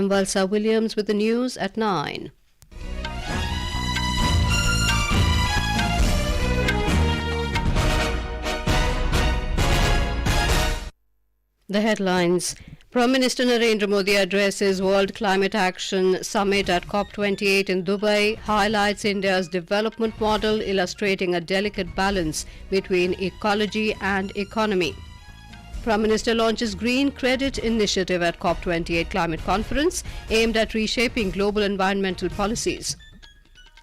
I'm Valsa Williams with the news at 9. The headlines. Prime Minister Narendra Modi addresses World Climate Action Summit at COP28 in Dubai, highlights India's development model, illustrating a delicate balance between ecology and economy. Prime Minister launches Green Credit Initiative at COP28 Climate Conference, aimed at reshaping global environmental policies.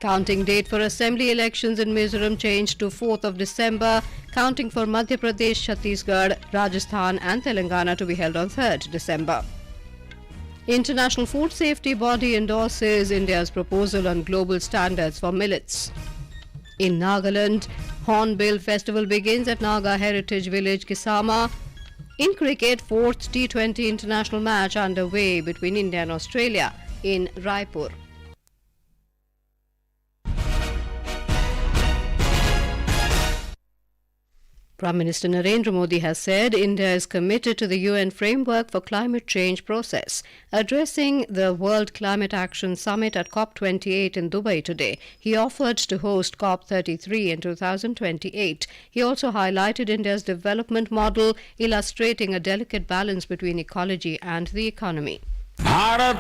Counting date for assembly elections in Mizoram changed to 4th of December, counting for Madhya Pradesh, Chattisgarh, Rajasthan and Telangana to be held on 3rd December. International Food Safety Body endorses India's proposal on global standards for millets. In Nagaland, Hornbill Festival begins at Naga Heritage Village, Kisama. In cricket, 4th T20 International match underway between India and Australia in Raipur. Prime Minister Narendra Modi has said India is committed to the UN framework for climate change process. Addressing the World Climate Action Summit at COP28 in Dubai today, he offered to host COP33 in 2028. He also highlighted India's development model, illustrating a delicate balance between ecology and the economy. Bharat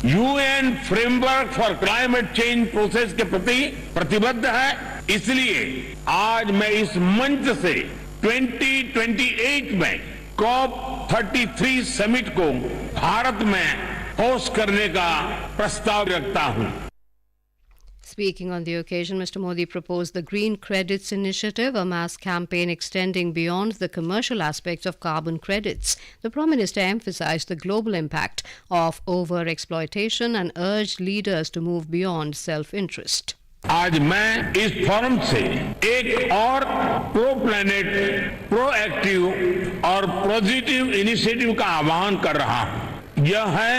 UN framework for climate change process के प्रति प्रतिबद्ध है, इसलिए आज मैं इस मंच से 2028 में COP33 समिट को भारत में होस्ट करने का प्रस्ताव रखता हूं. Speaking on the occasion, Mr. Modi proposed the Green Credits Initiative, a mass campaign extending beyond the commercial aspects of carbon credits. The Prime Minister emphasized the global impact of over-exploitation and urged leaders to move beyond self-interest. आज मैं इस forum से एक और pro planet, proactive और positive initiative का आह्वान कर रहा हूं. यह है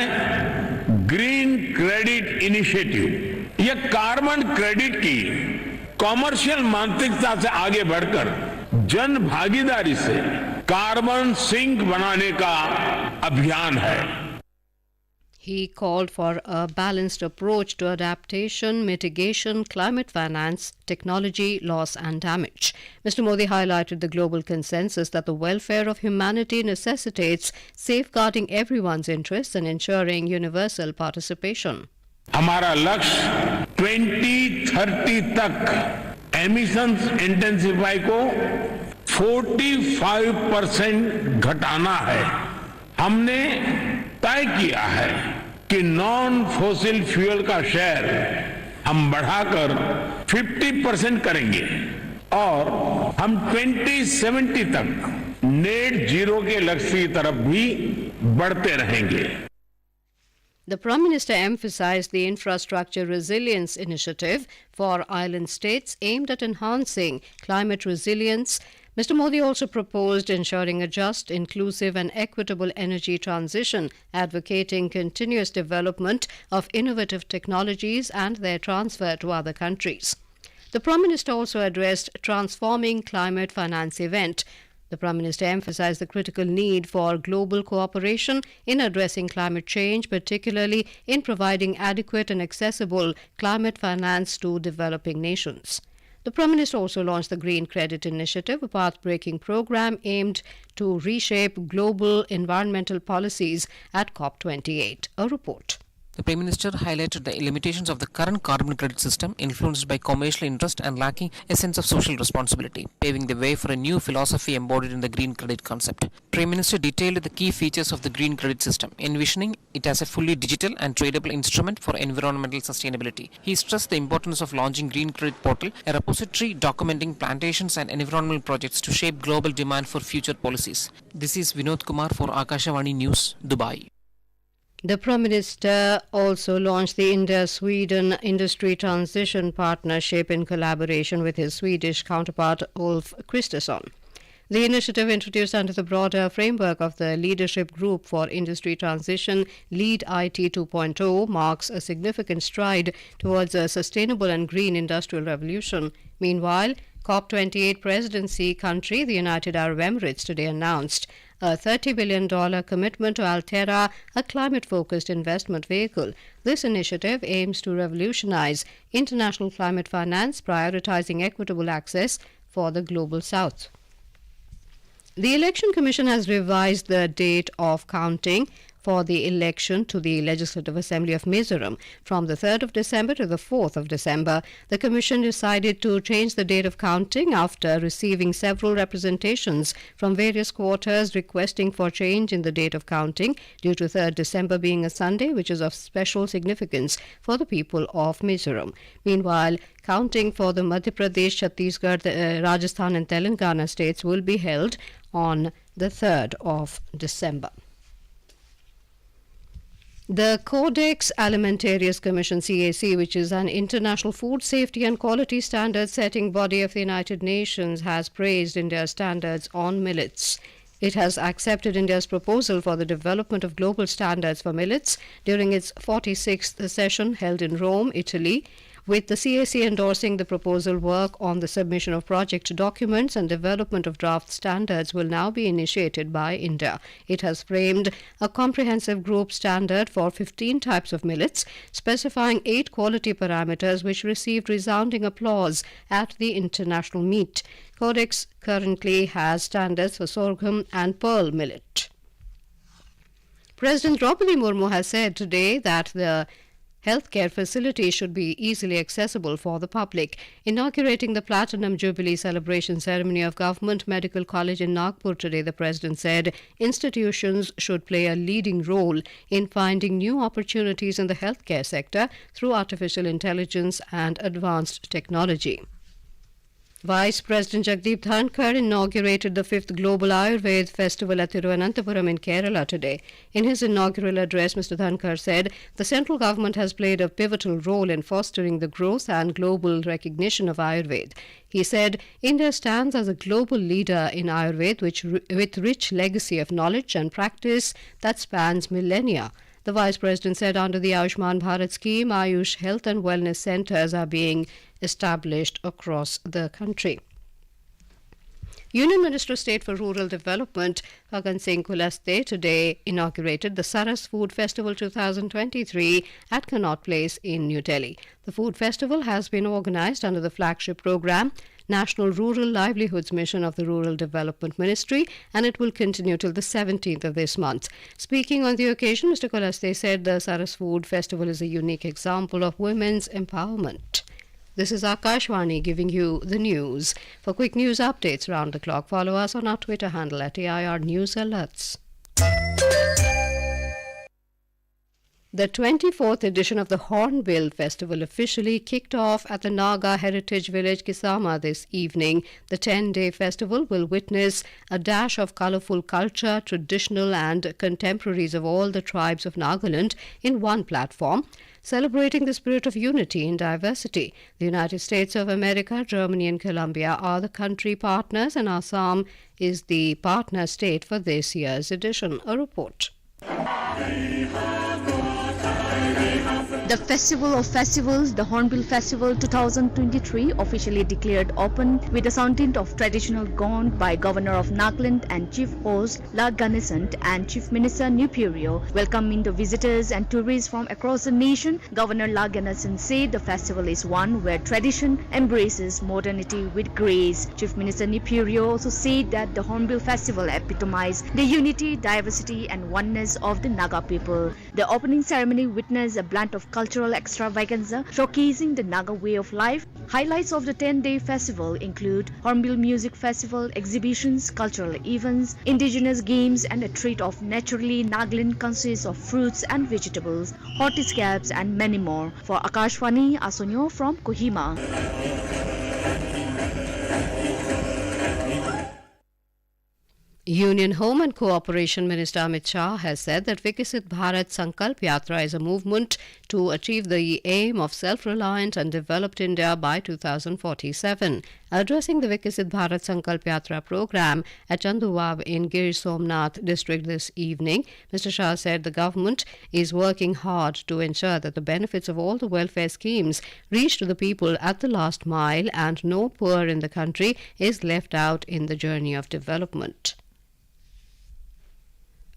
ग्रीन क्रेडिट इनिशिएटिव. यह कार्बन क्रेडिट की कॉमर्शियल मानसिकता से आगे बढ़कर जन भागीदारी से कार्बन सिंक बनाने का अभियान है. He called for a balanced approach to adaptation, mitigation, climate finance, technology, loss and damage. Mr. Modi highlighted the global consensus that the welfare of humanity necessitates safeguarding everyone's interests and ensuring universal participation. हमारा लक्ष्य 2030 तक emissions intensify को 45% घटाना है. हमने तय किया है कि नॉन फॉसिल फ्यूल का शेयर हम बढ़ाकर 50% करेंगे और हम 2070 तक नेट जीरो के लक्ष्य की तरफ भी बढ़ते रहेंगे. The Prime Minister emphasized the Infrastructure Resilience Initiative for island states aimed at enhancing climate resilience. Mr. Modi also proposed ensuring a just, inclusive and equitable energy transition, advocating continuous development of innovative technologies and their transfer to other countries. The Prime Minister also addressed Transforming Climate Finance event. The Prime Minister emphasized the critical need for global cooperation in addressing climate change, particularly in providing adequate and accessible climate finance to developing nations. The Prime Minister also launched the Green Credit Initiative, a path-breaking program aimed to reshape global environmental policies at COP28. A report. The Prime Minister highlighted the limitations of the current carbon credit system, influenced by commercial interest and lacking a sense of social responsibility, paving the way for a new philosophy embodied in the green credit concept. Prime Minister detailed the key features of the green credit system, envisioning it as a fully digital and tradable instrument for environmental sustainability. He stressed the importance of launching Green Credit Portal, a repository documenting plantations and environmental projects to shape global demand for future policies. This is Vinod Kumar for Akashawani News, Dubai. The Prime Minister also launched the India-Sweden Industry Transition Partnership in collaboration with his Swedish counterpart Ulf Kristersson. The initiative, introduced under the broader framework of the Leadership Group for Industry Transition, Lead IT 2.0, marks a significant stride towards a sustainable and green industrial revolution. Meanwhile, COP28 presidency country, the United Arab Emirates, today announced a $30 billion commitment to Altera, a climate-focused investment vehicle. This initiative aims to revolutionize international climate finance, prioritizing equitable access for the Global South. The Election Commission has revised the date of counting for the election to the Legislative Assembly of Mizoram from the 3rd of December to the 4th of December. The Commission decided to change the date of counting after receiving several representations from various quarters requesting for change in the date of counting due to 3rd December being a Sunday, which is of special significance for the people of Mizoram. Meanwhile, counting for the Madhya Pradesh, Chattisgarh, Rajasthan and Telangana states will be held on the 3rd of December. The Codex Alimentarius Commission CAC, which is an international food safety and quality standard setting body of the United Nations, has praised India's standards on millets. It has accepted India's proposal for the development of global standards for millets during its 46th session held in Rome, Italy, with the CAC endorsing the proposal. Work on the submission of project documents and development of draft standards will now be initiated by India. It has framed a comprehensive group standard for 15 types of millets, specifying 8 quality parameters which received resounding applause at the international meet. Codex currently has standards for sorghum and pearl millet. President Draupadi Murmu has said today that the healthcare facilities should be easily accessible for the public. Inaugurating the Platinum Jubilee celebration ceremony of Government Medical College in Nagpur today, the President said institutions should play a leading role in finding new opportunities in the healthcare sector through artificial intelligence and advanced technology. Vice President Jagdeep Dhankar inaugurated the 5th Global Ayurveda Festival at Thiruvananthapuram in Kerala today. In his inaugural address, Mr. Dhankar said the central government has played a pivotal role in fostering the growth and global recognition of Ayurveda. He said India stands as a global leader in Ayurveda with rich legacy of knowledge and practice that spans millennia. The Vice President said under the Ayushman Bharat scheme, Ayush health and wellness centers are being established across the country. Union Minister of State for Rural Development, Gagan Singh Kulaste, today inaugurated the Saras Food Festival 2023 at Connaught Place in New Delhi. The food festival has been organized under the flagship program, National Rural Livelihoods Mission of the Rural Development Ministry, and it will continue till the 17th of this month. Speaking on the occasion, Mr. Kulaste said the Saras Food Festival is a unique example of women's empowerment. This is Akashwani giving you the news. For quick news updates round the clock, follow us on our Twitter handle at AIR News Alerts. The 24th edition of the Hornbill Festival officially kicked off at the Naga Heritage Village, Kisama, this evening. The 10-day festival will witness a dash of colourful culture, traditional and contemporaries of all the tribes of Nagaland in one platform, celebrating the spirit of unity in diversity. The United States of America, Germany and Colombia are the country partners, and Assam is the partner state for this year's edition. A report. The Festival of Festivals, the Hornbill Festival 2023, officially declared open with a sounding of traditional gong by Governor of Nagaland and Chief Host La Ganesant and Chief Minister Nuperio, welcoming the visitors and tourists from across the nation. Governor La Ganesant said the festival is one where tradition embraces modernity with grace. Chief Minister Nuperio also said that the Hornbill Festival epitomized the unity, diversity and oneness of the Naga people. The opening ceremony witnessed a blend of cultural extravaganza showcasing the Naga way of life. Highlights of the 10-day festival include Hornbill Music Festival, exhibitions, cultural events, indigenous games and a treat of naturally Nagaland consists of fruits and vegetables, horticulture and many more. For Akashwani, Asonyo from Kohima. Union Home and Cooperation Minister Amit Shah has said that Vikasit Bharat Sankalp Yatra is a movement to achieve the aim of self-reliant and developed India by 2047. Addressing the Vikasit Bharat Sankalp Yatra program at Chanduwab in Gir Somnath district this evening, Mr. Shah said the government is working hard to ensure that the benefits of all the welfare schemes reach to the people at the last mile and no poor in the country is left out in the journey of development.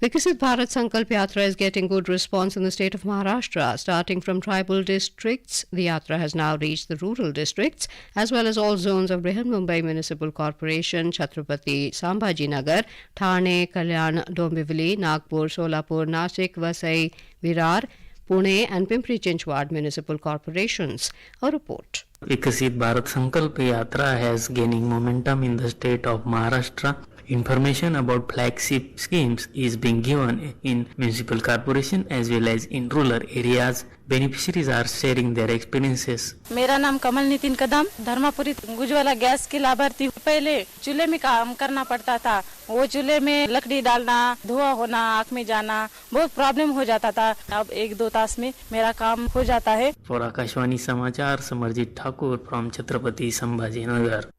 Viksit Bharat Sankalp Yatra is getting good response in the state of Maharashtra. Starting from tribal districts, the yatra has now reached the rural districts as well as all zones of Brihan Mumbai Municipal Corporation, Chhatrapati Sambhaji Nagar, Thane, Kalyan, Dombivli, Nagpur, Solapur, Nasik, Vasai, Virar, Pune and Pimpri Chinchwad Municipal Corporations. A report. Viksit Bharat Sankalp Yatra has gaining momentum in the state of Maharashtra. Information about flagship schemes is being given in municipal corporation as well as in rural areas. Beneficiaries are sharing their experiences. मेरा नाम कमल नितिन कदम, Dharmapuri Ujjwala gas की लाभार्थी। पहले चूल्हे में काम करना पड़ता था, वो चूल्हे में लकड़ी डालना, धुआं होना, आँख में जाना, बहुत प्रॉब्लम हो जाता था। अब 1-2 तास में मेरा काम हो जाता है। For आकाशवाणी समाचार, Samarjeet Thakur from Chhatrapati Sambhaji Nagar.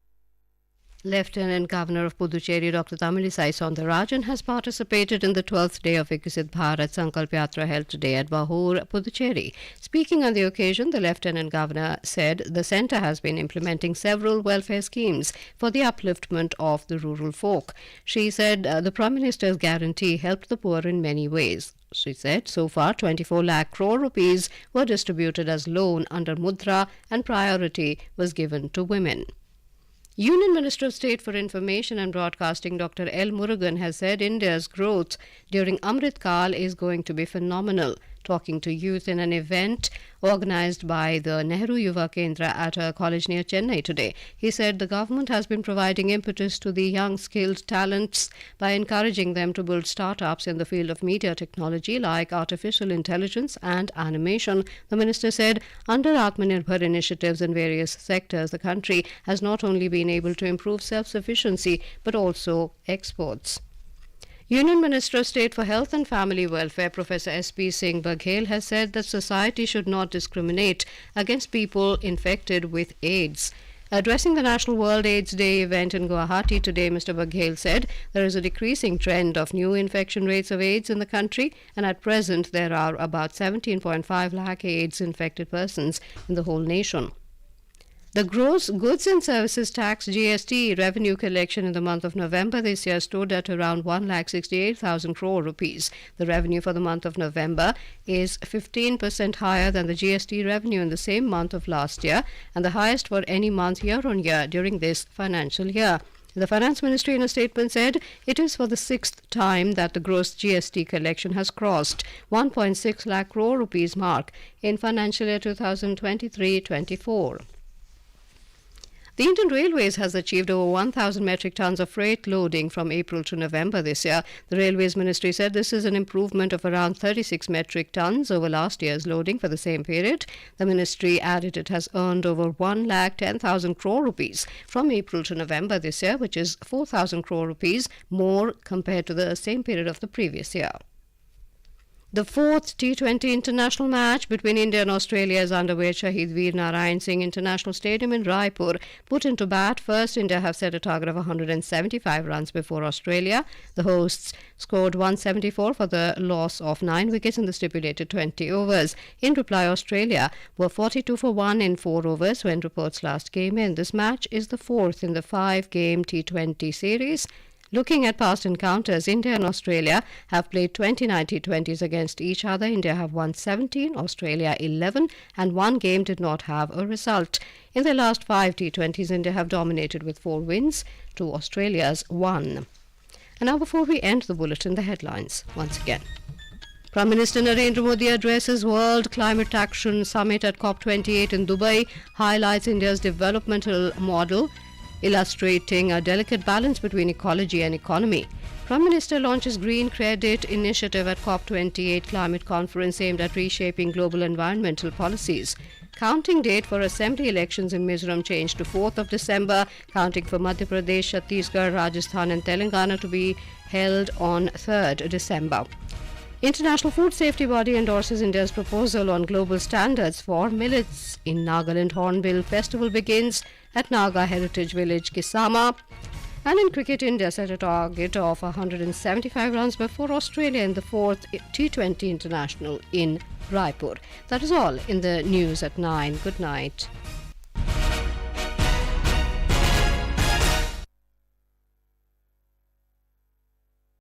Lieutenant Governor of Puducherry, Dr. Tamilisai Soundarajan, has participated in the 12th day of Viksit Bharat Sankalp Yatra held today at Bahur, Puducherry. Speaking on the occasion, the Lieutenant Governor said the centre has been implementing several welfare schemes for the upliftment of the rural folk. She said the Prime Minister's guarantee helped the poor in many ways. She said so far 24 lakh crore rupees were distributed as loan under Mudra and priority was given to women. Union Minister of State for Information and Broadcasting Dr. L. Murugan has said India's growth during Amrit Kal is going to be phenomenal. Talking to youth in an event organised by the Nehru Yuva Kendra at a college near Chennai today, he said the government has been providing impetus to the young skilled talents by encouraging them to build startups in the field of media technology like artificial intelligence and animation. The minister said under Atmanirbhar initiatives in various sectors, the country has not only been able to improve self-sufficiency but also exports. Union Minister of State for Health and Family Welfare, Professor S.P. Singh Baghel, has said that society should not discriminate against people infected with AIDS. Addressing the National World AIDS Day event in Guwahati today, Mr. Baghel said there is a decreasing trend of new infection rates of AIDS in the country, and at present there are about 17.5 lakh AIDS-infected persons in the whole nation. The gross goods and services tax GST revenue collection in the month of November this year stood at around 1,68,000 crore rupees. The revenue for the month of November is 15% higher than the GST revenue in the same month of last year and the highest for any month year on year during this financial year. The Finance Ministry in a statement said it is for the 6th time that the gross GST collection has crossed 1.6 lakh crore rupees mark in financial year 2023-24. The Indian Railways has achieved over 1,000 metric tons of freight loading from April to November this year. The Railways Ministry said this is an improvement of around 36 metric tons over last year's loading for the same period. The ministry added it has earned over 1,10,000 crore rupees from April to November this year, which is 4,000 crore rupees more compared to the same period of the previous year. The 4th T20 International match between India and Australia is underway at Shahid Veer Narayan Singh International Stadium in Raipur. Put into bat first, India have set a target of 175 runs before Australia. The hosts scored 174 for the loss of 9 wickets in the stipulated 20 overs. In reply, Australia were 42 for 1 in 4 overs when reports last came in. This match is the 4th in the 5-game T20 series. Looking at past encounters, India and Australia have played 29 T20s against each other. India have won 17, Australia 11, and one game did not have a result. In their last 5 T20s, India have dominated with 4 wins to Australia's 1. And now before we end the bulletin, the headlines once again. Prime Minister Narendra Modi addresses World Climate Action Summit at COP28 in Dubai, highlights India's developmental model, illustrating a delicate balance between ecology and economy. Prime Minister launches Green Credit Initiative at COP28 climate conference aimed at reshaping global environmental policies. Counting date for assembly elections in Mizoram changed to 4th of December. Counting for Madhya Pradesh, Chattisgarh, Rajasthan and Telangana to be held on 3rd December. International Food Safety Body endorses India's proposal on global standards for millets. In Nagaland, Hornbill Festival begins at Naga Heritage Village, Kisama. And in cricket, India set a target of 175 runs before Australia in the 4th T20 International in Raipur. That is all in the news at 9. Good night.